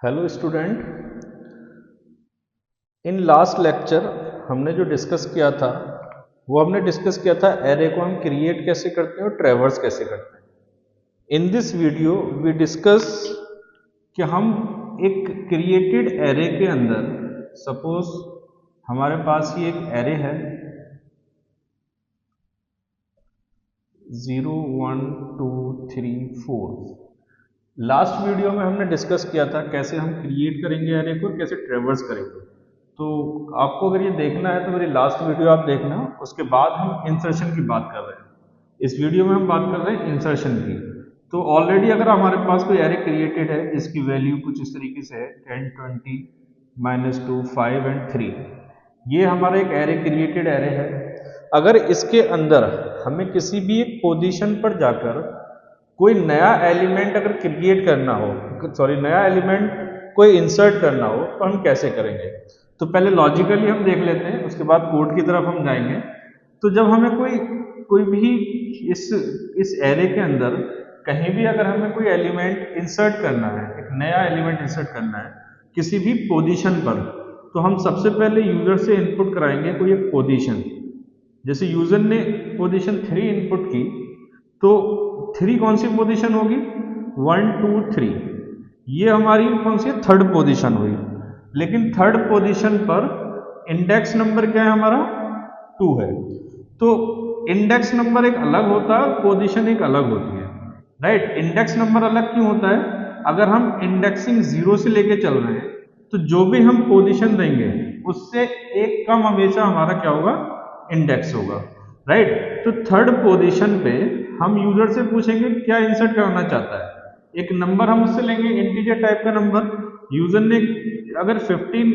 Hello student, in last lecture हमने जो discuss किया था वो हमने डिस्कस किया था एरे को हम क्रिएट कैसे करते हैं और ट्रैवर्स कैसे करते हैं। In this video we discuss कि हम एक क्रिएटेड एरे के अंदर सपोज हमारे पास ही एक एरे है 0 1 2 3 4। लास्ट वीडियो में हमने डिस्कस किया था कैसे हम क्रिएट करेंगे एरे को, कैसे ट्रैवर्स करेंगे। तो आपको अगर ये देखना है तो मेरी लास्ट वीडियो आप देखना, उसके बाद हम इंसर्शन की बात कर रहे हैं। इस वीडियो में हम बात कर रहे हैं इंसर्शन की। तो ऑलरेडी अगर हमारे पास कोई एरे क्रिएटेड है जिसकी वैल्यू कुछ इस तरीके से है 10 20 -2 5 एंड 3, ये हमारा एक एरे क्रिएटेड एरे है। अगर इसके अंदर हमें किसी भी एक पोजीशन पर जाकर कोई नया एलिमेंट अगर क्रिएट करना हो, नया एलिमेंट कोई इंसर्ट करना हो, तो हम कैसे करेंगे। तो पहले लॉजिकली हम देख लेते हैं, उसके बाद कोड की तरफ हम जाएंगे। तो जब हमें कोई भी इस एरे के अंदर कहीं भी अगर हमें कोई एलिमेंट इंसर्ट करना है, एक नया एलिमेंट इंसर्ट करना है किसी भी पोजीशन पर, तो हम सबसे पहले यूजर से इनपुट कराएंगे कोई एक पोजीशन। जैसे यूजर ने पोजीशन 3 इनपुट की, तो 3 कौन सी पोजीशन होगी, 1 2 3, ये हमारी कौन सी थर्ड पोजीशन हुई। लेकिन थर्ड पोजीशन पर इंडेक्स नंबर क्या है हमारा 2 है। तो इंडेक्स नंबर एक अलग होता है, पोजीशन एक अलग होती है, राइट। इंडेक्स नंबर अलग क्यों होता है, अगर हम इंडेक्सिंग 0 से लेके चल रहे हैं तो जो भी हम पोजीशन देंगे उससे एक कम हमेशा हमारा क्या होगा, इंडेक्स होगा, राइट। तो थर्ड पोजीशन पे हम यूजर से पूछेंगे क्या इंसर्ट करना चाहता है। एक नंबर हम उससे लेंगे, इंटीजर टाइप का नंबर। यूजर ने अगर 15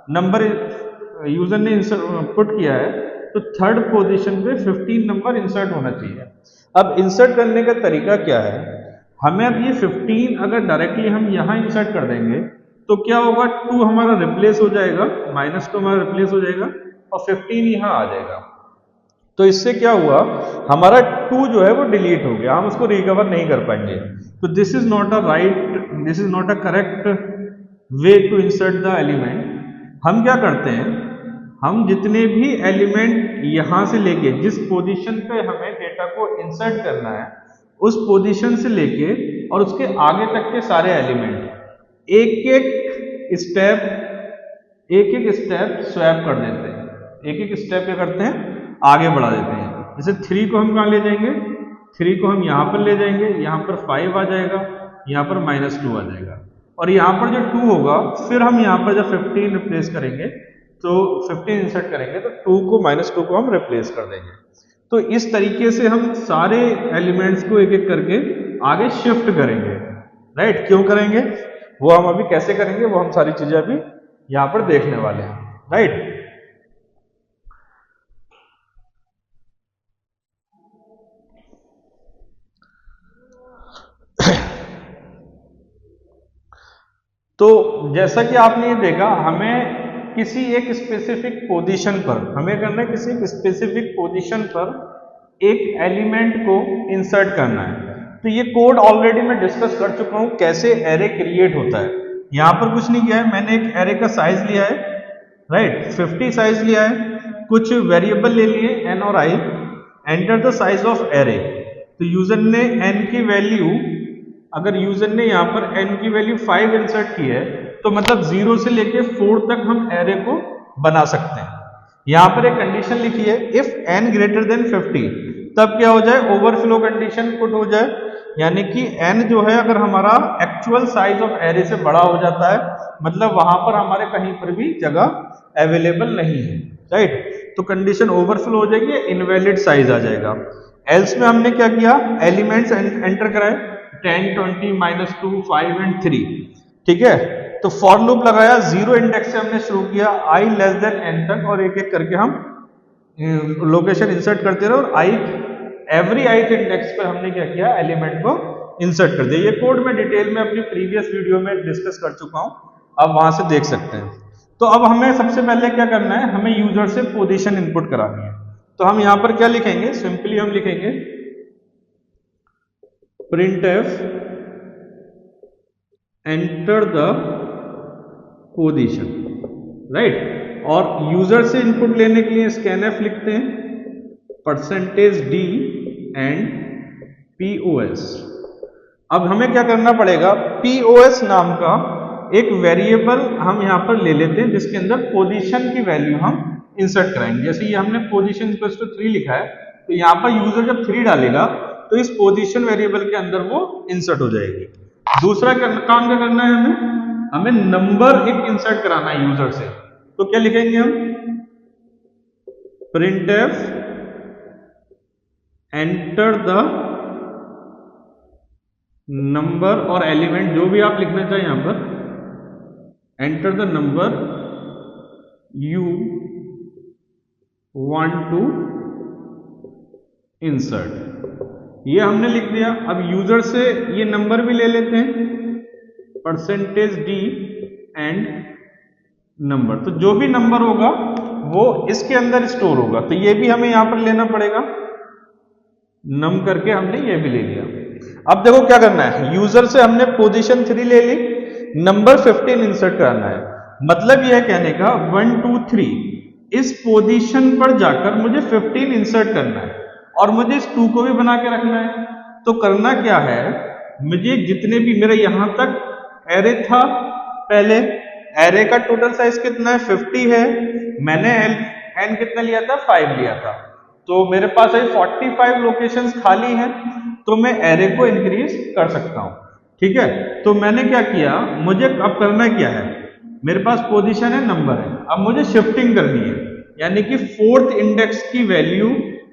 नंबर यूजर ने पुट किया है, तो थर्ड पोजीशन पे 15 नंबर इंसर्ट होना चाहिए। अब इंसर्ट करने का तरीका क्या है, हमें अब ये 15 अगर डायरेक्टली हम यहाँ इंसर्ट कर देंगे तो क्या होगा, 2 हमारा रिप्लेस हो जाएगा, -2 हमारा रिप्लेस हो जाएगा और 15 यहाँ आ जाएगा। तो इससे क्या हुआ, हमारा 2 जो है वो डिलीट हो गया, हम उसको रिकवर नहीं कर पाएंगे। तो this is not a correct way to insert the element. हम क्या करते हैं, हम जितने भी एलिमेंट यहां से लेके जिस पोजीशन पे हमें डेटा को इंसर्ट करना है, उस पोजीशन से लेके और उसके आगे तक के सारे एलिमेंट एक एक स्टेप स्वैप कर देते हैं। एक स्टेप क्या करते हैं, आगे बढ़ा देते हैं। जैसे 3 को हम कहाँ ले जाएंगे, 3 को हम यहाँ पर ले जाएंगे, यहाँ पर 5 आ जाएगा, यहाँ पर -2 आ जाएगा, और यहाँ पर जो 2 होगा, फिर हम यहाँ पर जब 15 रिप्लेस करेंगे तो 15 इंसर्ट करेंगे तो 2 को हम रिप्लेस कर देंगे। तो इस तरीके से हम सारे एलिमेंट्स को एक एक करके आगे शिफ्ट करेंगे, राइट। क्यों करेंगे वो हम अभी कैसे करेंगे, वो हम सारी चीजें अभी यहाँ पर देखने वाले हैं, राइट। तो जैसा कि आपने ये देखा, हमें किसी एक स्पेसिफिक पोजीशन पर हमें करना है, किसी एक स्पेसिफिक पोजीशन पर एक एलिमेंट को इंसर्ट करना है। तो ये कोड ऑलरेडी मैं डिस्कस कर चुका हूं कैसे एरे क्रिएट होता है। यहां पर कुछ नहीं किया है, मैंने एक एरे का साइज लिया है, राइट, 50 साइज लिया है, कुछ वेरिएबल ले लिए n और i, enter the size of array. तो यूजर ने n की वैल्यू, अगर यूजर ने यहाँ पर n की वैल्यू 5 इंसर्ट की है, तो मतलब 0 से लेके 4 तक हम एरे को बना सकते हैं। यहाँ पर एक कंडीशन लिखी है, इफ n ग्रेटर देन 50, तब क्या हो जाए, ओवरफ्लो कंडीशन पुट हो जाए। यानी कि n जो है अगर हमारा एक्चुअल साइज ऑफ एरे से बड़ा हो जाता है, मतलब वहां पर हमारे कहीं पर भी जगह अवेलेबल नहीं है, राइट। तो कंडीशन ओवरफ्लो हो जाएगी, इनवैलिड साइज आ जाएगा। एल्स में हमने क्या किया, एलिमेंट्स एंटर कराए 10 20 -2 5 एंड 3, ठीक है। तो फॉर लूप लगाया, 0 इंडेक्स से हमने शुरू किया, i लेस देन n तक, और एक एक करके हम लोकेशन इंसर्ट करते रहे, और एवरी ith इंडेक्स पर हमने क्या किया, एलिमेंट को इंसर्ट कर दिया। ये कोड मैं डिटेल में अपनी प्रीवियस वीडियो में डिस्कस कर चुका हूं, आप वहां से देख सकते हैं। तो अब हमें सबसे पहले क्या करना है, हमें यूजर से पोजीशन इनपुट करानी है। तो हम यहां पर क्या लिखेंगे, सिंपली हम लिखेंगे printf enter the position, right. और यूजर से इनपुट लेने के लिए स्कैनफ लिखते हैं %d एंड POS। अब हमें क्या करना पड़ेगा, POS नाम का एक वेरिएबल हम यहां पर ले लेते हैं जिसके अंदर पोजीशन की वैल्यू हम इंसर्ट कराएंगे। जैसे ये हमने पोजीशन इक्वल टू 3 लिखा है, तो यहां पर यूजर जब 3 डालेगा तो इस पोजीशन वेरिएबल के अंदर वो इंसर्ट हो जाएगी। दूसरा काम क्या करना है, हमें नंबर एक इंसर्ट कराना है यूजर से। तो क्या लिखेंगे हम, printf एंटर द नंबर और एलिमेंट, जो भी आप लिखना चाहिए यहां पर, enter the number you want to insert. ये हमने लिख दिया। अब यूजर से ये नंबर भी ले लेते हैं %d एंड नंबर। तो जो भी नंबर होगा वो इसके अंदर स्टोर होगा, तो ये भी हमें यहां पर लेना पड़ेगा, नम करके हमने ये भी ले लिया। अब देखो क्या करना है, यूजर से हमने पोजीशन 3 ले ली, नंबर 15 इंसर्ट करना है। मतलब यह कहने का 1 2 3 इस पोजीशन पर जाकर मुझे 15 इंसर्ट करना है और मुझे इस 2 को भी बना के रखना है। तो करना क्या है, मुझे जितने भी मेरे यहां तक एरे था, पहले एरे का टोटल साइज कितना है 50 है, मैंने एन कितना लिया था 5 लिया था, तो मेरे पास अभी 45 लोकेशंस खाली हैं, तो मैं एरे को इंक्रीज कर सकता हूं। ठीक है, तो मैंने क्या किया, मुझे अब करना क्या है, मेरे पास पोजीशन है, नंबर है, अब मुझे शिफ्टिंग करनी है, यानी कि 4th इंडेक्स की वैल्यू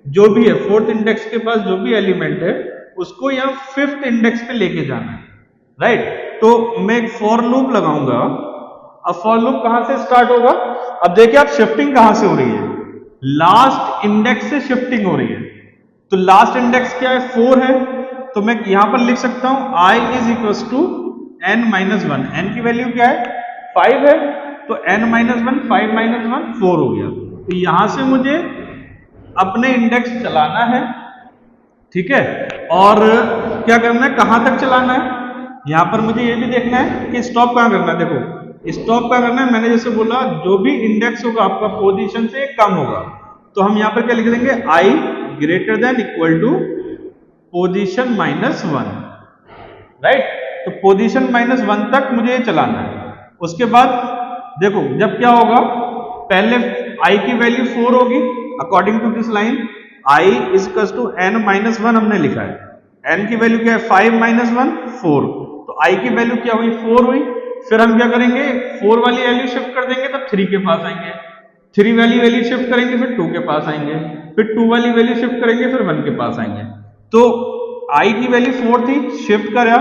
जो भी है, 4th इंडेक्स के पास जो भी एलिमेंट है उसको यहाँ 5th इंडेक्स पे लेके जाना है, राइट। तो मैं एक फॉर लूप लगाऊंगा। अब फॉर लूप कहां से स्टार्ट होगा, अब देखिए आप शिफ्टिंग कहां से हो रही है, लास्ट इंडेक्स से शिफ्टिंग हो रही है। तो लास्ट इंडेक्स क्या है, 4 है, तो मैं यहां पर लिख सकता हूं i is equal to n-1। n की वैल्यू क्या है 5 है, तो n-1 5 - 1 4 हो गया। तो यहां से मुझे अपने इंडेक्स चलाना है, ठीक है। और क्या करना है, कहां तक चलाना है, यहां पर मुझे ये भी देखना है कि स्टॉप कहां करना है। देखो स्टॉप कहां करना है, मैंने जैसे बोला जो भी इंडेक्स होगा आपका पोजीशन से कम होगा, तो हम यहां पर क्या लिख देंगे, i greater than equal to position -1, right. तो पोजीशन -1 तक मुझे ये चलाना है। उसके बाद देखो जब क्या होगा, पहले i की वैल्यू 4 होगी, according to this line i is equal to n-1 हमने लिखा है, n की वैल्यू क्या है 5 - 1 4, तो i की वैल्यू क्या हुई 4 हुई। फिर हम क्या करेंगे, 4 वाली वैल्यू शिफ्ट कर देंगे तब 3 के पास आएंगे, 3 वाली वैल्यू शिफ्ट करेंगे फिर 2 के पास आएंगे, फिर 2 वाली वैल्यू शिफ्ट करेंगे फिर 1 के पास आएंगे। तो i की वैल्यू 4 थी, शिफ्ट करा,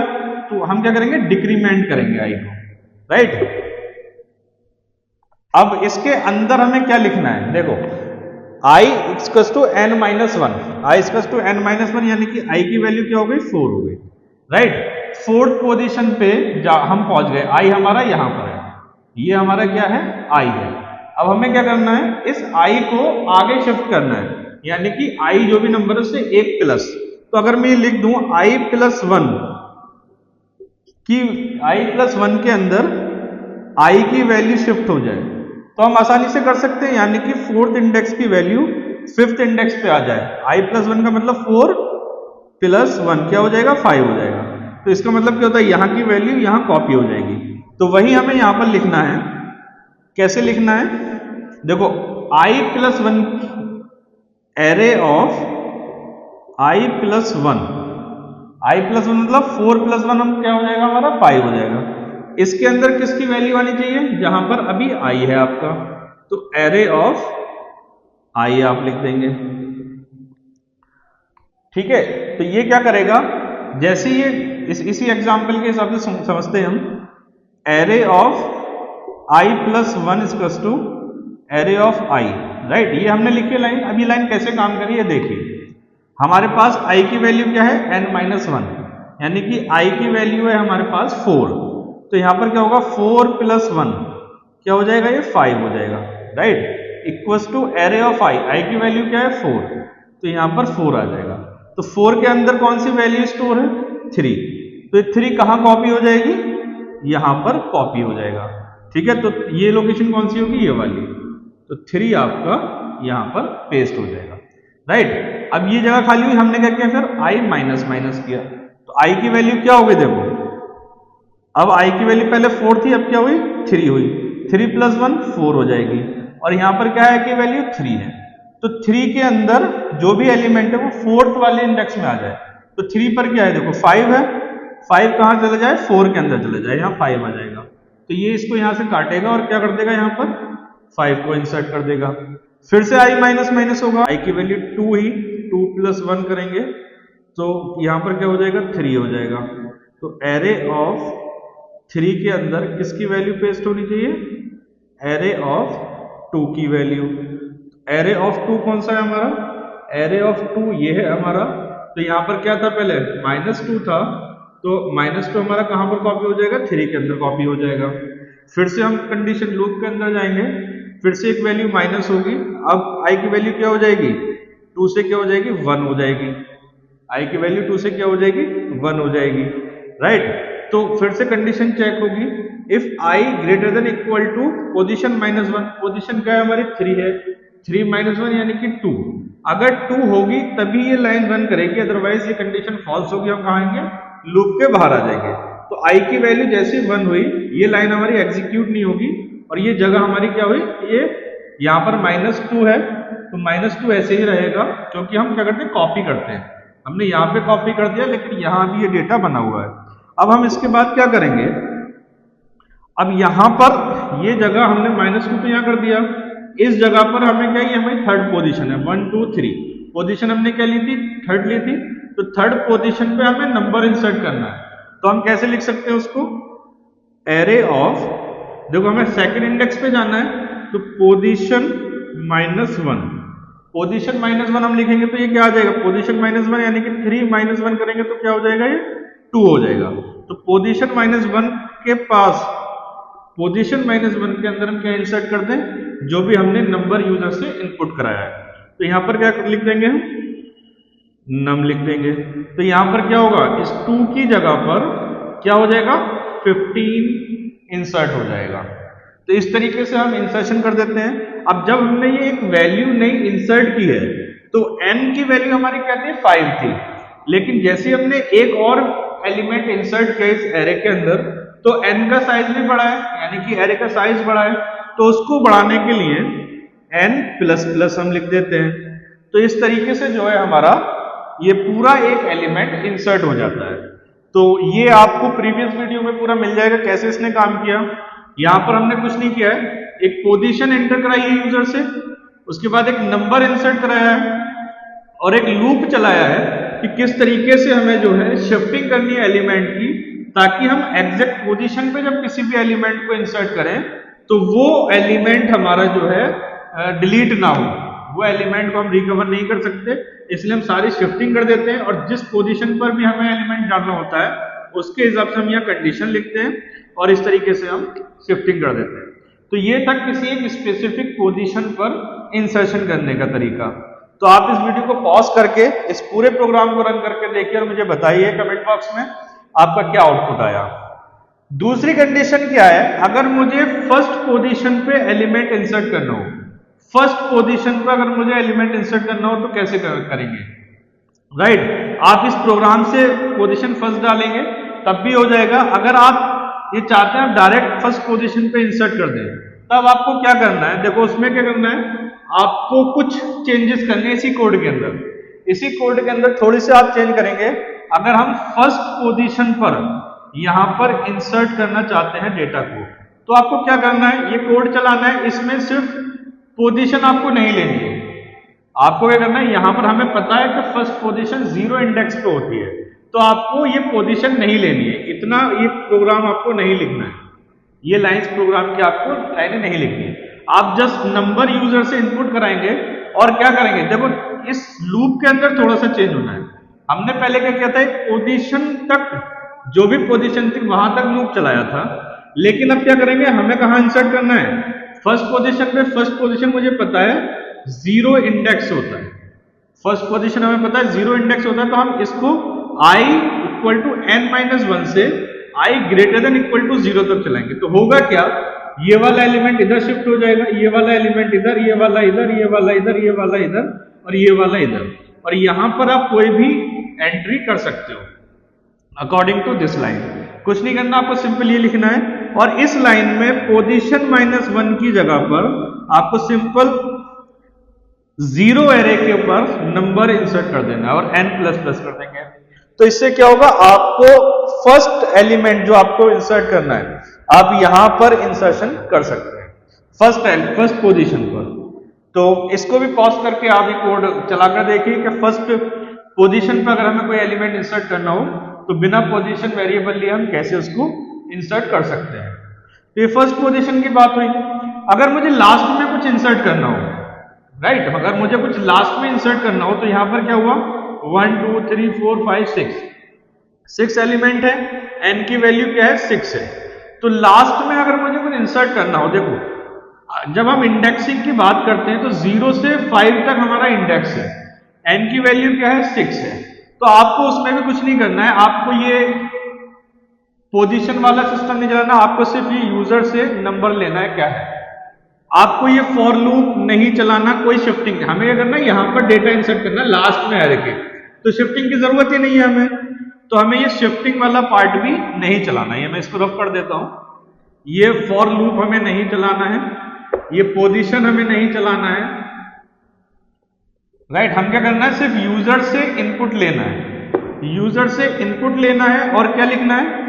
तो हम क्या करेंगे, डिक्रीमेंट करेंगे i को, राइट। अब इसके अंदर हमें क्या लिखना है, देखो i equals to n-1, i equals to n-1 यानी कि i की वैल्यू क्या हो गई 4 हो गई, राइट। 4th पोजीशन पे हम पहुंच गए, i हमारा यहां पर है, ये हमारा क्या है i है। अब हमें क्या करना है, इस i को आगे शिफ्ट करना है, यानी कि i जो भी नंबर है उससे 1 प्लस। तो अगर मैं लिख दूं i + 1 कि i + 1 के अंदर i की वैल्यू शिफ्ट हो जाए, तो हम आसानी से कर सकते हैं, यानी कि 4th इंडेक्स की वैल्यू 5th इंडेक्स पे आ जाए। i + 1 का मतलब 4 + 1 क्या हो जाएगा 5 हो जाएगा। तो इसका मतलब क्या होता है, यहाँ की वैल्यू यहाँ कॉपी हो जाएगी। तो वही हमें यहाँ पर लिखना है, कैसे लिखना है, देखो i + 1 array of i + 1, i + 1 मतलब 4 + 1 हम क्या हो जाएगा हमारा 5 हो जाएगा। इसके अंदर किसकी वैल्यू आनी चाहिए, जहां पर अभी i है आपका, तो एरे ऑफ i आप लिख देंगे, ठीक है। तो ये क्या करेगा, जैसे ये इसी एग्जांपल के हिसाब से समझते हैं हम, array of i + 1 equals to array of i, right. ये हमने लिखी लाइन। अब ये लाइन कैसे काम करी है देखिए, हमारे पास i की वैल्यू क्या है n-1, यानी कि i की वैल्यू है हमारे पास 4, तो यहां पर क्या होगा 4 + 1 क्या हो जाएगा, ये 5 हो जाएगा, right. Equals to array of i की वैल्यू क्या है 4, तो यहां पर 4 आ जाएगा। तो 4 के अंदर कौन सी वैल्यू स्टोर है 3, तो 3 कहां कॉपी हो जाएगी, यहां पर कॉपी हो जाएगा। ठीक है, तो ये लोकेशन कौन सी होगी, ये वाली, तो 3 आपका यहां पर पेस्ट हो जाएगा। राइट, अब ये जगह खाली हुई, हमने क्या किया फिर i माइनस माइनस किया, तो i की वैल्यू क्या हो गई देखो, अब i की वैल्यू पहले 4 थी, अब क्या हुई 3 हुई, 3 + 1 4 हो जाएगी, और यहां पर क्या है कि वैल्यू 3 है, तो 3 के अंदर जो भी एलिमेंट है वो 4th वाले इंडेक्स में आ जाए, तो 3 पर क्या है देखो 5 है, 5 कहां चला जाए 4 के अंदर चला जाए, यहाँ 5 आ जाएगा, तो ये इसको यहां से काटेगा और क्या कर देगा यहाँ पर 5 को इंसर्ट कर देगा। फिर से i माइनस माइनस होगा, i की वैल्यू 2 ही, 2 + 1 करेंगे तो यहां पर क्या हो जाएगा 3 हो जाएगा, तो एरे ऑफ 3 के अंदर किसकी वैल्यू पेस्ट होनी चाहिए, एरे ऑफ 2 की वैल्यू, एरे ऑफ 2 कौन सा है हमारा, एरे ऑफ 2 ये है हमारा, तो यहां पर क्या था पहले -2 था, तो -2 हमारा कहां पर कॉपी हो जाएगा 3 के अंदर कॉपी हो जाएगा। फिर से हम कंडीशन लूप के अंदर जाएंगे, फिर से एक वैल्यू माइनस होगी, अब i की वैल्यू क्या हो जाएगी 2 से क्या हो जाएगी 1 हो जाएगी, i की वैल्यू 2 से क्या हो जाएगी 1 हो जाएगी। राइट, तो फिर से कंडीशन चेक होगी, if i greater than equal to position -1, position क्या है हमारी 3 है, 3 - 1 यानी कि 2, अगर 2 होगी तभी ये लाइन रन करेगी, अदरवाइज ये कंडीशन फॉल्स होगी, हम कहाँ आएंगे लूप के बाहर आ जाएंगे। तो i की वैल्यू जैसे 1 हुई ये लाइन हमारी एग्जीक्यूट नहीं होगी, और ये जगह हमारी क्या हुई, ये यहाँ पर -2 है, तो -2 ऐसे ही रहेगा, क्योंकि हम क्या करते हैं कॉपी करते हैं, हमने यहाँ पे कॉपी कर दिया लेकिन यहाँ भी ये डेटा बना हुआ है। अब हम इसके बाद क्या करेंगे, अब यहाँ पर ये जगह हमने -2 तो यहाँ कर दिया, इस जगह पर हमें क्या, ये हमारी 3rd पोजीशन है, 1 2 3 पोजीशन हमने क्या ली थी 3rd ली थी, तो 3rd पोजीशन पे हमें नंबर इंसर्ट करना है, तो हम कैसे लिख सकते हैं उसको, एरे ऑफ, देखो हमें 2nd इंडेक्स पे जाना है, तो पोजीशन -1, पोजीशन -1 हम लिखेंगे तो ये क्या आ जाएगा, पोजीशन -1 यानी कि 3 - 1 करेंगे तो क्या हो जाएगा, ये 2 हो जाएगा, तो पोजीशन -1 के पास, पोजीशन -1 के अंदर हम क्या इंसर्ट कर दें, जो भी हमने नंबर यूजर से इनपुट कराया है, तो यहां पर क्या लिख देंगे हम, नम लिख देंगे, तो यहां पर क्या होगा, इस 2 की जगह पर क्या हो जाएगा 15 इंसर्ट हो जाएगा। तो इस तरीके से हम इंसर्शन कर देते हैं। अब जब हमने ये एक वैल्यू नई इंसर्ट की है, तो n की वैल्यू हमारी क्या थी 5 थी, लेकिन जैसे हमने एक और एलिमेंट इंसर्ट किया इस एरे के अंदर, तो n का साइज भी बढ़ा है, यानी कि एरे का साइज बढ़ा है, तो उसको बढ़ाने के लिए n++ हम लिख देते हैं। तो इस तरीके से जो है हमारा ये पूरा एक एलिमेंट इंसर्ट हो जाता है। तो ये आपको प्रीवियस वीडियो में पूरा मिल जाएगा कैसे इसने काम किया। यहां पर हमने कुछ नहीं किया है, एक पोजीशन एंटर कराई है यूजर से, उसके बाद एक नंबर इंसर्ट कराया है और एक लूप चलाया है कि किस तरीके से हमें जो है शिफ्टिंग करनी है एलिमेंट की, ताकि हम एग्जैक्ट पोजीशन पे जब किसी भी एलिमेंट को इंसर्ट करें तो वो एलिमेंट हमारा जो है डिलीट ना हो, वो एलिमेंट को हम रिकवर नहीं कर सकते, इसलिए हम सारी शिफ्टिंग कर देते हैं और जिस पोजीशन पर भी हमें एलिमेंट डालना होता है उसके हिसाब से हम यहाँ कंडीशन लिखते हैं और इस तरीके से हम शिफ्टिंग कर देते हैं। तो ये था किसी एक स्पेसिफिक पोजीशन पर इंसर्शन करने का तरीका। तो आप इस वीडियो को पॉज करके इस पूरे प्रोग्राम को रन करके देखिए और मुझे बताइए कमेंट बॉक्स में आपका क्या आउटपुट आया। दूसरी कंडीशन क्या है, अगर मुझे फर्स्ट पोजीशन पे एलिमेंट इंसर्ट करना हो, फर्स्ट पोजीशन पर अगर मुझे एलिमेंट इंसर्ट करना हो तो कैसे करेंगे, राइट। आप इस प्रोग्राम से पोजीशन फर्स्ट डालेंगे तब भी हो जाएगा। अगर आप ये चाहते हैं डायरेक्ट फर्स्ट पोजीशन पे इंसर्ट कर दें, तब आपको क्या करना है, देखो उसमें क्या करना है, आपको कुछ चेंजेस करने इसी कोड के अंदर, इसी कोड के अंदर थोड़ी सी आप चेंज करेंगे। अगर हम फर्स्ट पोजीशन पर यहां पर इंसर्ट करना चाहते हैं डेटा को, तो आपको क्या करना है, ये कोड चलाना है, इसमें सिर्फ पोजीशन आपको नहीं लेनी है। आपको क्या करना है, यहां पर हमें पता है कि फर्स्ट पोजीशन 0 इंडेक्स पे होती है, तो आपको ये पोजीशन नहीं लेनी है, इतना ये प्रोग्राम आपको नहीं लिखना है, ये लाइंस प्रोग्राम की आपको लाइनें नहीं लिखनी है। आप जस्ट नंबर यूजर से इनपुट कराएंगे और क्या करेंगे, देखो इस लूप के अंदर थोड़ा सा चेंज होना है। हमने पहले क्या किया था, एक पोजीशन तक जो भी पोजीशन थी वहां तक लूप चलाया था, लेकिन अब क्या करेंगे, हमें कहां इंसर्ट करना है, फर्स्ट पोजीशन पे। फर्स्ट पोजीशन मुझे पता है 0 इंडेक्स होता है, फर्स्ट पोजीशन हमें पता है 0 इंडेक्स होता है, तो हम इसको i = n - 1 से i greater than equal to 0 तक चलाएंगे तो होगा क्या, ये वाला एलिमेंट इधर शिफ्ट हो जाएगा, ये वाला एलिमेंट इधर, ये वाला इधर, ये वाला इधर, ये वाला इधर और ये वाला इधर, और यहां पर आप कोई भी एंट्री कर सकते हो अकॉर्डिंग टू दिस लाइन। कुछ नहीं करना, आपको सिंपल ये लिखना है, और इस लाइन में पोजीशन -1 की जगह पर आपको सिंपल 0 एरे के ऊपर नंबर इंसर्ट कर देना है और n++ कर देंगे। तो इससे क्या होगा, आपको फर्स्ट एलिमेंट जो आपको इंसर्ट करना है आप यहां पर इंसर्शन कर सकते हैं फर्स्ट पोजीशन पर। तो इसको भी पॉज करके आप ये कोड चलाकर देखिए कि फर्स्ट पोजीशन पर अगर हमें कोई एलिमेंट इंसर्ट करना हो तो बिना पोजीशन वेरिएबल लिए हम कैसे उसको इंसर्ट कर सकते हैं। तो ये फर्स्ट पोजीशन की बात हुई। अगर मुझे लास्ट में कुछ इंसर्ट करना हो, राइट, अगर मुझे कुछ लास्ट में इंसर्ट करना हो तो यहां पर क्या हुआ, 1 2 3 4 5 6 एलिमेंट है, n की वैल्यू क्या है 6 है। तो लास्ट में अगर मुझे कुछ इंसर्ट करना हो, देखो जब हम इंडेक्सिंग की बात करते हैं तो 0 से 5 तक हमारा इंडेक्स है, n की वैल्यू क्या है 6 है, तो आपको उसमें भी कुछ नहीं करना है, आपको ये पोजीशन वाला सिस्टम नहीं चलाना, आपको सिर्फ ये यूजर से नंबर लेना है क्या है, आपको ये फॉर लूप नहीं चलाना, कोई शिफ्टिंग, हमें क्या करना है, यहां पर डेटा इंसर्ट करना है लास्ट में एरे के, तो शिफ्टिंग की जरूरत ही नहीं है हमें, तो हमें ये शिफ्टिंग वाला पार्ट भी नहीं चलाना है। मैं इसको रफ कर देता हूं, ये फॉर लूप हमें नहीं चलाना है, ये पोजीशन हमें नहीं चलाना है, राइट। हम क्या करना है, सिर्फ यूजर से इनपुट लेना है, यूजर से इनपुट लेना है, और क्या लिखना है,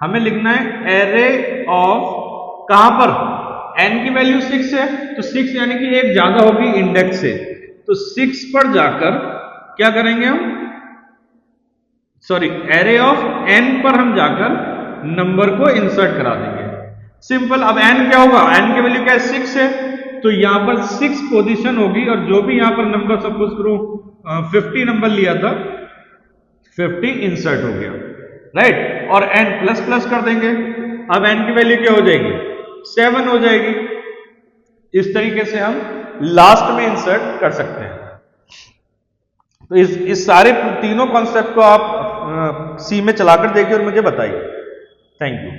हमें लिखना है एरे ऑफ, कहां पर, n की वैल्यू 6 है, तो 6 यानी कि एक ज्यादा होगी इंडेक्स से, तो 6 पर जाकर क्या करेंगे हम, सॉरी एरे ऑफ n पर हम जाकर नंबर को इंसर्ट करा देंगे, सिंपल। अब n क्या होगा, n की वैल्यू क्या है 6 है, तो यहां पर 6 पोजीशन होगी, और जो भी यहां पर नंबर सपोज करो 50 नंबर लिया था, 50 इंसर्ट हो गया, राइट, और n++ कर देंगे, अब n की वैल्यू क्या हो जाएगी 7 हो जाएगी। इस तरीके से हम लास्ट में इंसर्ट कर सकते हैं। तो इस सारे तीनों कॉन्सेप्ट को आप सी में चलाकर देखिए और मुझे बताइए। Thank you.